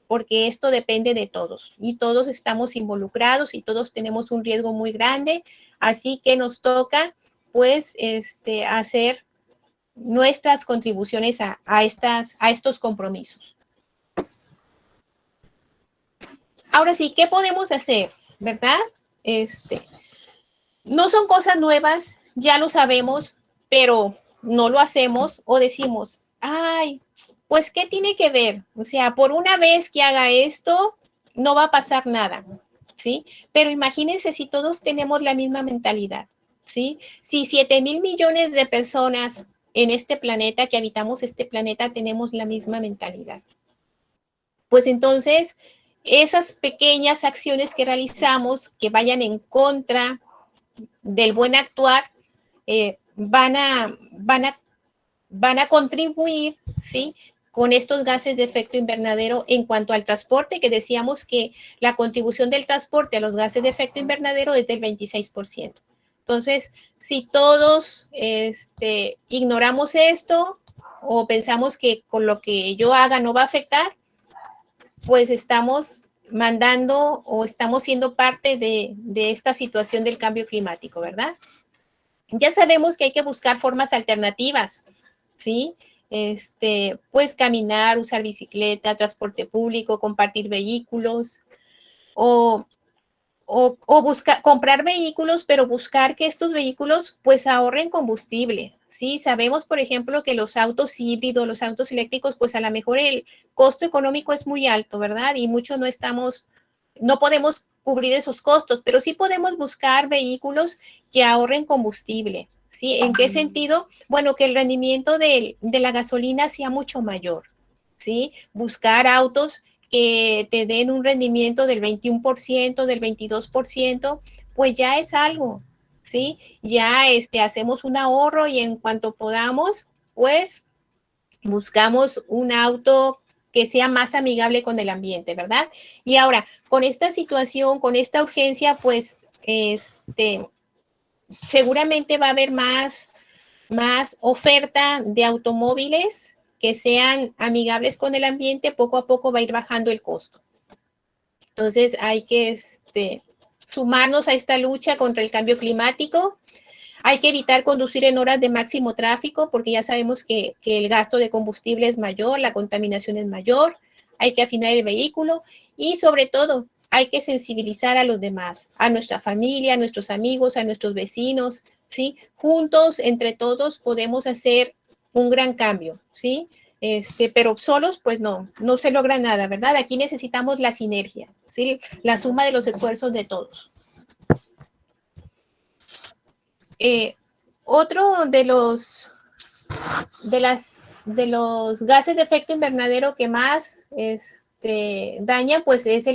porque esto depende de todos y todos estamos involucrados y todos tenemos un riesgo muy grande, así que nos toca pues hacer nuestras contribuciones a estos compromisos. Ahora sí, ¿qué podemos hacer? ¿Verdad? No son cosas nuevas, ya lo sabemos, pero no lo hacemos o decimos, ay, pues, ¿qué tiene que ver? O sea, por una vez que haga esto, no va a pasar nada, ¿sí? Pero imagínense si todos tenemos la misma mentalidad, ¿sí? Si 7,000 millones de personas en este planeta, que habitamos este planeta, tenemos la misma mentalidad. Pues entonces, esas pequeñas acciones que realizamos que vayan en contra del buen actuar, van a contribuir, ¿sí?, con estos gases de efecto invernadero. En cuanto al transporte, que decíamos que la contribución del transporte a los gases de efecto invernadero es del 26%. Entonces, si todos ignoramos esto o pensamos que con lo que yo haga no va a afectar, pues estamos mandando o estamos siendo parte de esta situación del cambio climático, ¿verdad? Ya sabemos que hay que buscar formas alternativas, ¿sí? Pues caminar, usar bicicleta, transporte público, compartir vehículos o comprar vehículos, pero buscar que estos vehículos pues ahorren combustible, ¿sí? Sabemos, por ejemplo, que los autos híbridos, los autos eléctricos, pues a lo mejor el costo económico es muy alto, ¿verdad? Y muchos no podemos cubrir esos costos, pero sí podemos buscar vehículos que ahorren combustible, ¿sí? ¿En qué sentido? Bueno, que el rendimiento de la gasolina sea mucho mayor, ¿sí? Buscar autos que te den un rendimiento del 21%, del 22%, pues ya es algo, ¿sí? Ya hacemos un ahorro y en cuanto podamos, pues buscamos un auto que sea más amigable con el ambiente, ¿verdad? Y ahora, con esta situación, con esta urgencia, pues seguramente va a haber más oferta de automóviles que sean amigables con el ambiente. Poco a poco va a ir bajando el costo. Entonces hay que sumarnos a esta lucha contra el cambio climático. Hay que evitar conducir en horas de máximo tráfico porque ya sabemos que el gasto de combustible es mayor, la contaminación es mayor. Hay que afinar el vehículo y sobre todo hay que sensibilizar a los demás, a nuestra familia, a nuestros amigos, a nuestros vecinos, ¿sí? Juntos, entre todos, podemos hacer un gran cambio, ¿sí? Pero solos, pues no se logra nada, ¿verdad? Aquí necesitamos la sinergia, ¿sí? La suma de los esfuerzos de todos. Otro de los gases de efecto invernadero que más daña, pues es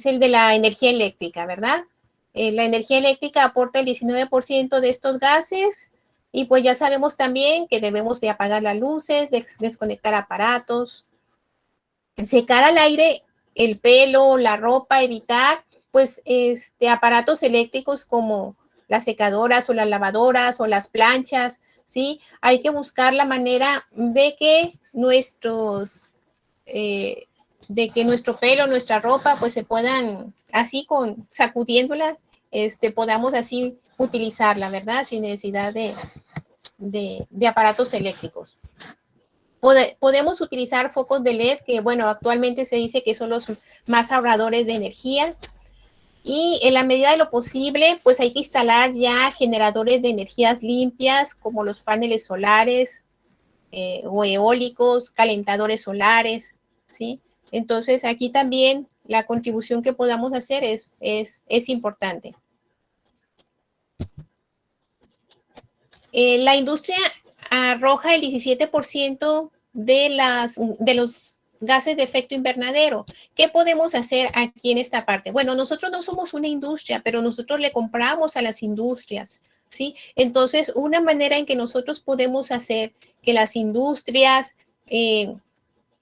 el de la energía eléctrica, ¿verdad? La energía eléctrica aporta el 19% de estos gases y pues ya sabemos también que debemos de apagar las luces, desconectar aparatos, secar al aire el pelo, la ropa, evitar pues aparatos eléctricos como las secadoras o las lavadoras o las planchas, ¿sí? Hay que buscar la manera de que nuestro pelo, nuestra ropa, pues se puedan, así sacudiéndola, podamos así utilizarla, ¿verdad? Sin necesidad de aparatos eléctricos. Podemos utilizar focos de LED, que bueno, actualmente se dice que son los más ahorradores de energía. Y en la medida de lo posible, pues hay que instalar ya generadores de energías limpias, como los paneles solares o eólicos, calentadores solares, ¿sí? Entonces, aquí también la contribución que podamos hacer es importante. La industria arroja el 17% de los gases de efecto invernadero. ¿Qué podemos hacer aquí en esta parte? Bueno, nosotros no somos una industria, pero nosotros le compramos a las industrias, ¿sí? Entonces, una manera en que nosotros podemos hacer que las industrias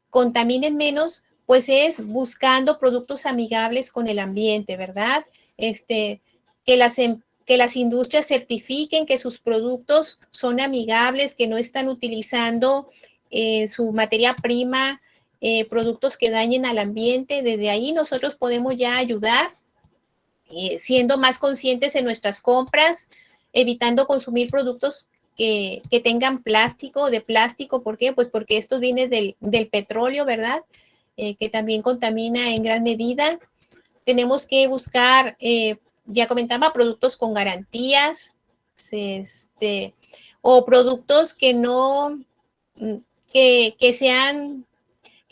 contaminen menos, pues es buscando productos amigables con el ambiente, ¿verdad? Que las industrias certifiquen que sus productos son amigables, que no están utilizando su materia prima, productos que dañen al ambiente. Desde ahí nosotros podemos ya ayudar, siendo más conscientes en nuestras compras, evitando consumir productos que tengan plástico, de plástico. ¿Por qué? Pues porque esto viene del petróleo, ¿verdad? Que también contamina en gran medida. Tenemos que buscar, ya comentaba, productos con garantías, o productos que no, que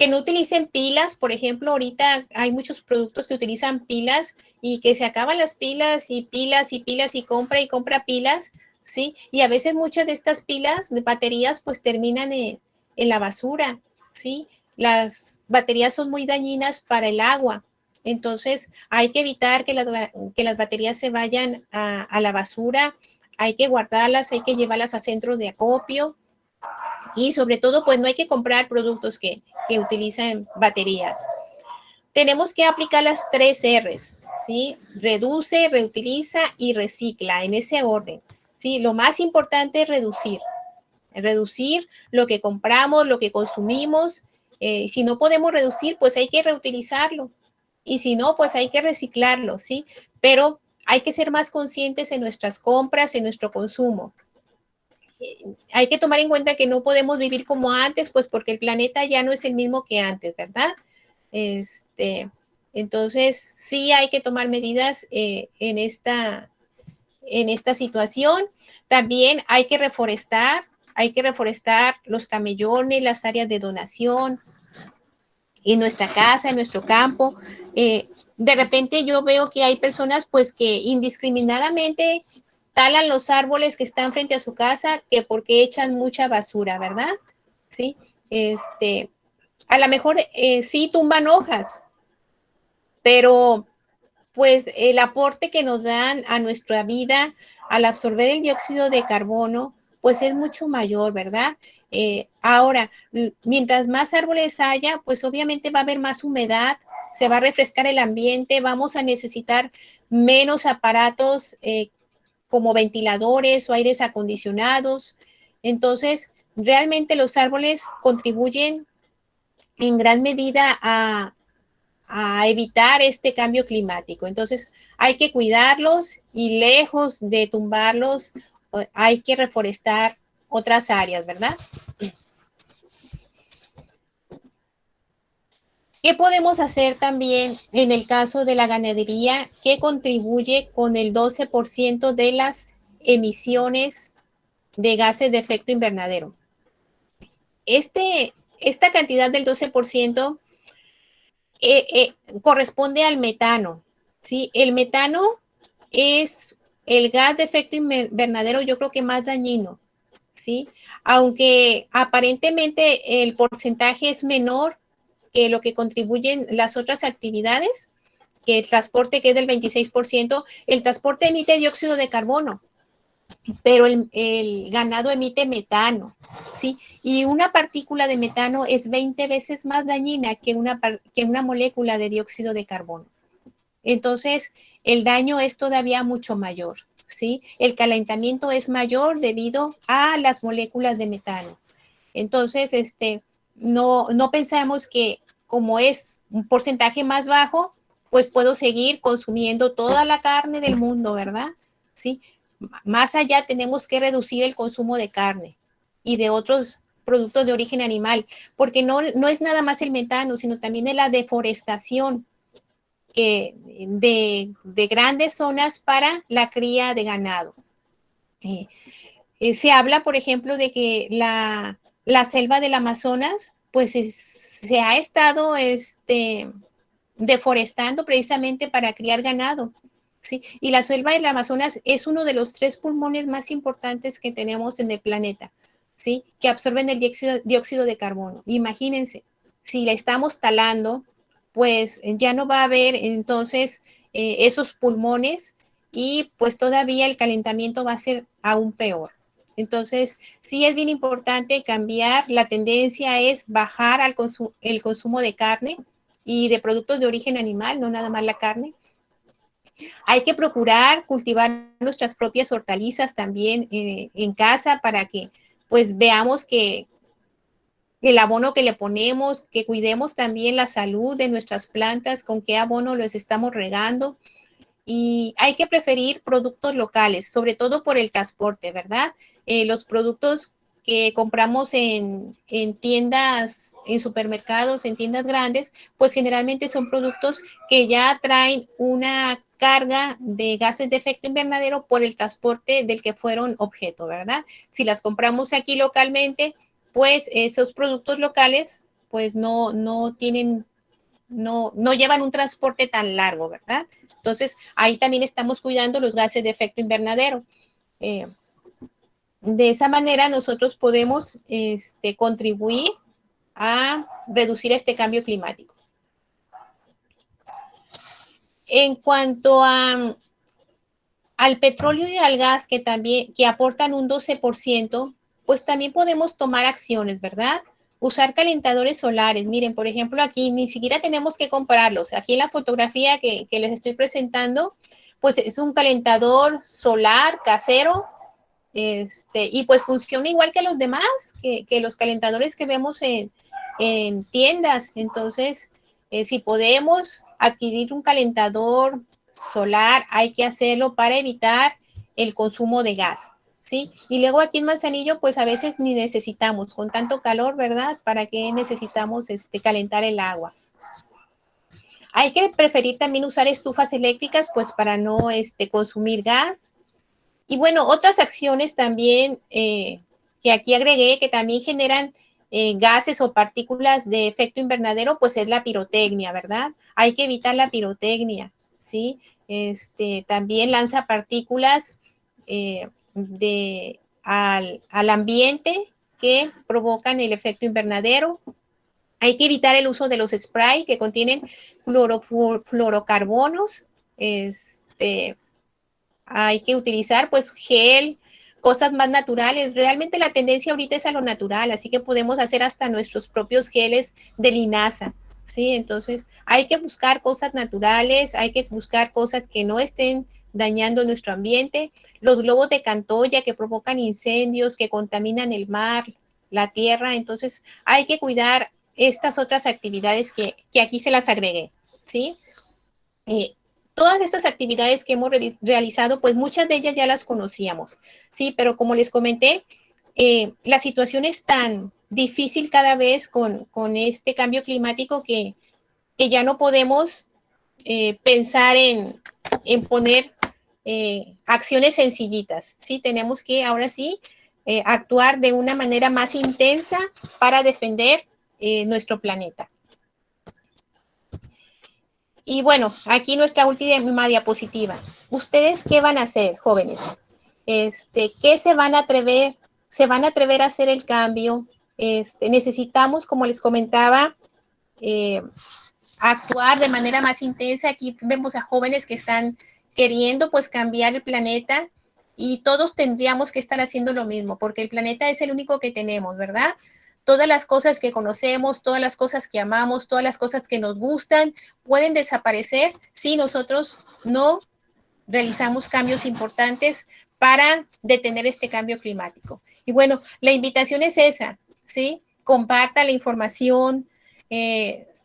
no utilicen pilas. Por ejemplo, ahorita hay muchos productos que utilizan pilas y que se acaban las pilas y pilas y pilas y compra pilas, ¿sí? Y a veces muchas de estas pilas de baterías pues terminan en la basura, ¿sí? Las baterías son muy dañinas para el agua. Entonces, hay que evitar que las baterías se vayan a la basura. Hay que guardarlas, hay que llevarlas a centros de acopio. Y sobre todo, pues no hay que comprar productos que utilizan baterías. Tenemos que aplicar las 3 R's, ¿sí? Reduce, reutiliza y recicla, en ese orden, ¿sí? Lo más importante es reducir. Reducir lo que compramos, lo que consumimos. Si no podemos reducir, pues hay que reutilizarlo. Y si no, pues hay que reciclarlo, ¿sí? Pero hay que ser más conscientes en nuestras compras, en nuestro consumo. Hay que tomar en cuenta que no podemos vivir como antes, pues porque el planeta ya no es el mismo que antes, ¿verdad? Entonces, sí hay que tomar medidas en esta situación. También hay que reforestar los camellones, las áreas de donación, en nuestra casa, en nuestro campo. De repente yo veo que hay personas pues que indiscriminadamente talan los árboles que están frente a su casa, que porque echan mucha basura, ¿verdad? Sí, a lo mejor sí tumban hojas, pero pues el aporte que nos dan a nuestra vida al absorber el dióxido de carbono, pues es mucho mayor, ¿verdad? Ahora, mientras más árboles haya, pues obviamente va a haber más humedad, se va a refrescar el ambiente, vamos a necesitar menos aparatos como ventiladores o aires acondicionados. Entonces, realmente los árboles contribuyen en gran medida a evitar este cambio climático. Entonces, hay que cuidarlos y lejos de tumbarlos, hay que reforestar otras áreas, ¿verdad? ¿Qué podemos hacer también en el caso de la ganadería que contribuye con el 12% de las emisiones de gases de efecto invernadero? Esta cantidad del 12% corresponde al metano, ¿sí? El metano es el gas de efecto invernadero, yo creo que más dañino, ¿sí? Aunque aparentemente el porcentaje es menor que lo que contribuyen las otras actividades, que el transporte, que es del 26%, el transporte emite dióxido de carbono, pero el ganado emite metano, ¿sí? Y una partícula de metano es 20 veces más dañina que una molécula de dióxido de carbono. Entonces, el daño es todavía mucho mayor, ¿sí? El calentamiento es mayor debido a las moléculas de metano. Entonces, no pensamos que como es un porcentaje más bajo, pues puedo seguir consumiendo toda la carne del mundo, ¿verdad? ¿Sí? Más allá tenemos que reducir el consumo de carne y de otros productos de origen animal, porque no es nada más el metano, sino también de la deforestación de grandes zonas para la cría de ganado. Se habla, por ejemplo, de que la selva del Amazonas, pues se ha estado deforestando precisamente para criar ganado, ¿sí? Y la selva del Amazonas es uno de los 3 pulmones más importantes que tenemos en el planeta, ¿sí? Que absorben el dióxido de carbono. Imagínense, si la estamos talando, pues ya no va a haber entonces esos pulmones y pues todavía el calentamiento va a ser aún peor. Entonces, sí es bien importante cambiar. La tendencia es bajar el consumo de carne y de productos de origen animal, no nada más la carne. Hay que procurar cultivar nuestras propias hortalizas también en casa para que pues veamos que el abono que le ponemos, que cuidemos también la salud de nuestras plantas, con qué abono los estamos regando. Y hay que preferir productos locales, sobre todo por el transporte, ¿verdad? Los productos que compramos en tiendas, en supermercados, en tiendas grandes, pues generalmente son productos que ya traen una carga de gases de efecto invernadero por el transporte del que fueron objeto, ¿verdad? Si las compramos aquí localmente, pues esos productos locales pues no tienen, no llevan un transporte tan largo, ¿verdad? Entonces, ahí también estamos cuidando los gases de efecto invernadero. De esa manera nosotros podemos contribuir a reducir este cambio climático. En cuanto al petróleo y al gas que aportan un 12%, pues también podemos tomar acciones, ¿verdad? Usar calentadores solares. Miren, por ejemplo, aquí ni siquiera tenemos que comprarlos. Aquí en la fotografía que les estoy presentando, pues es un calentador solar casero, y pues funciona igual que los demás, que los calentadores que vemos en tiendas. Entonces, si podemos adquirir un calentador solar, hay que hacerlo para evitar el consumo de gas, ¿sí? Y luego aquí en Manzanillo, pues a veces ni necesitamos, con tanto calor, ¿verdad? ¿Para qué necesitamos calentar el agua? Hay que preferir también usar estufas eléctricas, pues para no consumir gas. Y bueno, otras acciones también que aquí agregué, que también generan gases o partículas de efecto invernadero, pues es la pirotecnia, ¿verdad? Hay que evitar la pirotecnia, ¿sí? También lanza partículas al ambiente que provocan el efecto invernadero. Hay que evitar el uso de los spray que contienen fluorocarbonos. Hay que utilizar pues gel, cosas más naturales. Realmente la tendencia ahorita es a lo natural, así que podemos hacer hasta nuestros propios geles de linaza, ¿sí? Entonces hay que buscar cosas naturales, hay que buscar cosas que no estén dañando nuestro ambiente. Los globos de Cantoya que provocan incendios, que contaminan el mar, la tierra. Entonces hay que cuidar estas otras actividades que aquí se las agregué, ¿sí? Todas estas actividades que hemos realizado, pues muchas de ellas ya las conocíamos, ¿sí? Pero como les comenté, la situación es tan difícil cada vez con este cambio climático que ya no podemos pensar en poner acciones sencillitas, ¿sí? Tenemos que ahora sí actuar de una manera más intensa para defender nuestro planeta. Y bueno, aquí nuestra última diapositiva. ¿Ustedes qué van a hacer, jóvenes? ¿Qué se van a atrever? ¿Se van a atrever a hacer el cambio? Necesitamos, como les comentaba, actuar de manera más intensa. Aquí vemos a jóvenes que están queriendo pues cambiar el planeta y todos tendríamos que estar haciendo lo mismo porque el planeta es el único que tenemos, ¿verdad? Todas las cosas que conocemos, todas las cosas que amamos, todas las cosas que nos gustan pueden desaparecer si nosotros no realizamos cambios importantes para detener este cambio climático. Y bueno, la invitación es esa, ¿sí? Compartan la información,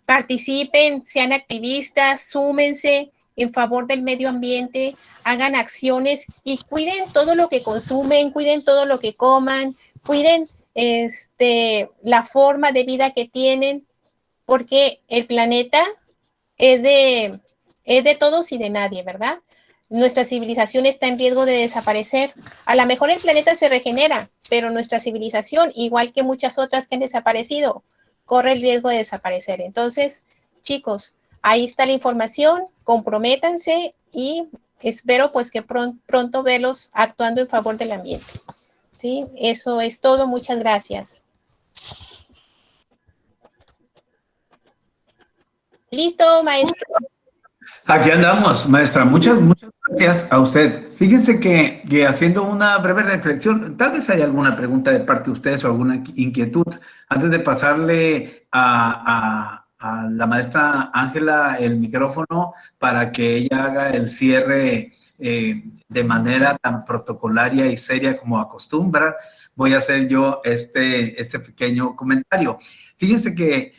participen, sean activistas, súmense en favor del medio ambiente, hagan acciones y cuiden todo lo que consumen, cuiden todo lo que coman, cuiden la forma de vida que tienen, porque el planeta es de todos y de nadie, ¿verdad? Nuestra civilización está en riesgo de desaparecer. A lo mejor el planeta se regenera, pero nuestra civilización, igual que muchas otras que han desaparecido, corre el riesgo de desaparecer. Entonces, chicos, ahí está la información, comprométanse y espero pues que pronto verlos actuando en favor del ambiente. ¿Sí? Eso es todo, muchas gracias. Listo, maestro. Aquí andamos, maestra. Muchas gracias a usted. Fíjense que haciendo una breve reflexión, tal vez hay alguna pregunta de parte de ustedes o alguna inquietud. Antes de pasarle a la maestra Ángela el micrófono para que ella haga el cierre de manera tan protocolaria y seria como acostumbra, voy a hacer yo este pequeño comentario. Fíjense que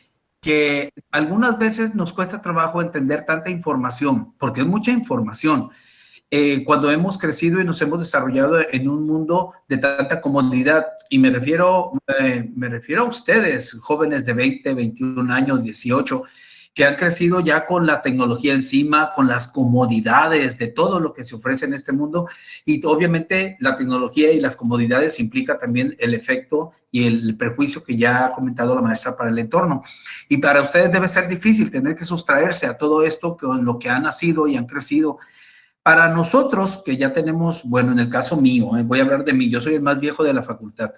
algunas veces nos cuesta trabajo entender tanta información, porque es mucha información. Cuando hemos crecido y nos hemos desarrollado en un mundo de tanta comodidad, y me refiero a ustedes, jóvenes de 20, 21 años, 18, que han crecido ya con la tecnología encima, con las comodidades de todo lo que se ofrece en este mundo, y obviamente la tecnología y las comodidades implica también el efecto y el perjuicio que ya ha comentado la maestra para el entorno. Y para ustedes debe ser difícil tener que sustraerse a todo esto con lo que han nacido y han crecido. Para nosotros, que ya tenemos, bueno, en el caso mío, voy a hablar de mí, yo soy el más viejo de la facultad.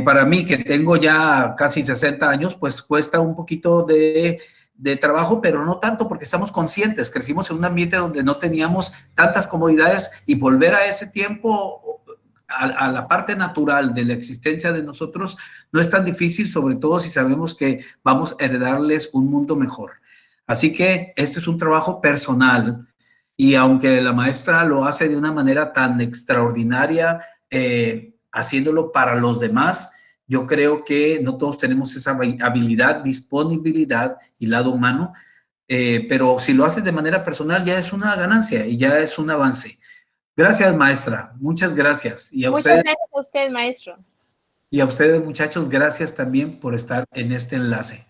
Para mí, que tengo ya casi 60 años, pues cuesta un poquito de trabajo, pero no tanto porque estamos conscientes, crecimos en un ambiente donde no teníamos tantas comodidades y volver a ese tiempo, a la parte natural de la existencia de nosotros, no es tan difícil, sobre todo si sabemos que vamos a heredarles un mundo mejor. Así que este es un trabajo personal y aunque la maestra lo hace de una manera tan extraordinaria, haciéndolo para los demás, yo creo que no todos tenemos esa habilidad, disponibilidad y lado humano, pero si lo haces de manera personal ya es una ganancia y ya es un avance. Gracias, maestra. Muchas gracias. Y a Muchas ustedes, gracias a usted, maestro. y a ustedes, muchachos, gracias también por estar en este enlace.